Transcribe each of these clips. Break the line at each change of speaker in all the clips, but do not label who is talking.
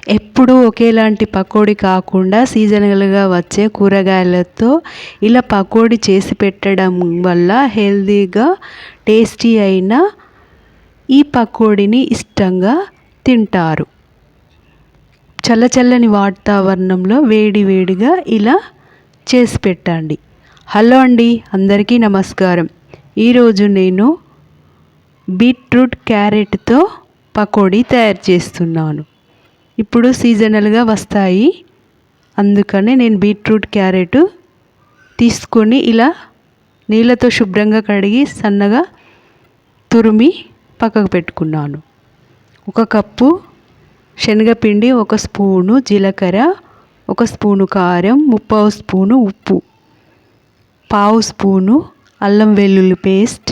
ఎప్పుడూ ఒకేలాంటి పకోడీ కాకుండా సీజనల్గా వచ్చే కూరగాయలతో ఇలా పకోడీ చేసి పెట్టడం వల్ల హెల్తీగా టేస్టీ అయిన ఈ పకోడీని ఇష్టంగా తింటారు. చల్లచల్లని వాతావరణంలో వేడివేడిగా ఇలా చేసి పెట్టండి. హలో అండి, అందరికీ నమస్కారం. ఈరోజు నేను బీట్రూట్ క్యారెట్తో పకోడీ తయారు చేస్తున్నాను. ఇప్పుడు సీజనల్గా వస్తాయి, అందుకనే నేను బీట్రూట్ క్యారెట్ తీసుకొని ఇలా నీళ్ళతో శుభ్రంగా కడిగి సన్నగా తురిమి పక్కకు పెట్టుకున్నాను. 1 కప్పు శనగపిండి, 1 స్పూను జీలకర్ర, 1 స్పూను కారం, 1/2 స్పూను ఉప్పు, 1/2 స్పూను అల్లం వెల్లుల్లి పేస్ట్,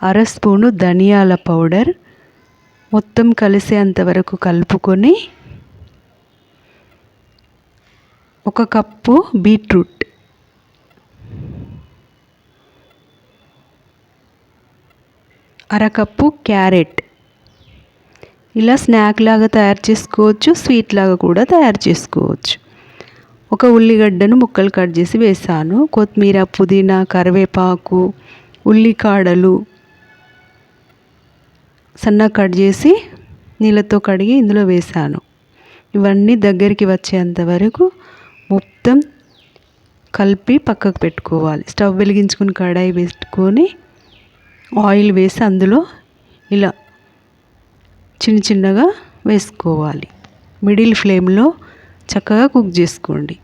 1/2 స్పూను ధనియాల పౌడర్ మొత్తం కలిసేంత వరకు కలుపుకొని 1 కప్పు బీట్రూట్, 1/2 కప్పు క్యారెట్ ఇలా స్నాక్ లాగా తయారు చేసుకోవచ్చు, స్వీట్ లాగా కూడా తయారు చేసుకోవచ్చు. 1 ఉల్లిగడ్డను ముక్కలు కట్ చేసి వేసాను. కొత్తిమీర, పుదీనా, కరివేపాకు, ఉల్లికాడలు సన్నగా కట్ చేసి నీళ్ళతో కడిగి ఇందులో వేసాను. ఇవన్నీ దగ్గరికి వచ్చేంత వరకు మొత్తం కలిపి పక్కకు పెట్టుకోవాలి. స్టవ్ వెలిగించుకొని కడాయి పెట్టుకొని ఆయిల్ వేసి అందులో ఇలా చిన్నగా వేసుకోవాలి. మిడిల్ ఫ్లేమ్లో చక్కగా కుక్ చేసుకోండి.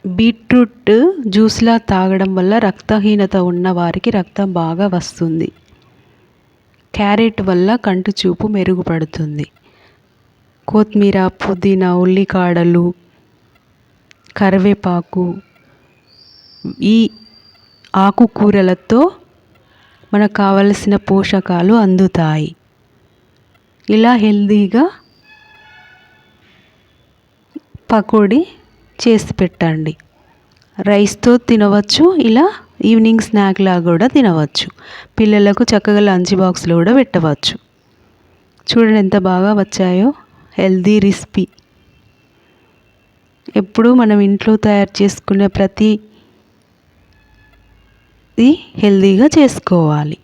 బీట్రూట్ జ్యూస్లా తాగడం వల్ల రక్తహీనత ఉన్న వారికి రక్తం బాగా వస్తుంది. క్యారెట్ వల్ల కంటి చూపు మెరుగుపడుతుంది. కొత్తిమీర, పుదీనా, ఉల్లికాడలు, కరివేపాకు, ఈ ఆకుకూరలతో మనకు కావలసిన పోషకాలు అందుతాయి. ఇలా హెల్తీగా పకోడీ చేసి పెట్టండి. రైస్తో తినవచ్చు, ఇలా ఈవినింగ్ స్నాక్ లాగా కూడా తినవచ్చు. పిల్లలకు చక్కగా లంచ్ బాక్స్లో కూడా పెట్టవచ్చు. చూడండి ఎంత బాగా వచ్చాయో. Healthy recipe. ఎప్పుడు మనం ఇంట్లో తయారు చేసుకునే ప్రతిదీ హెల్తీగా చేసుకోవాలి.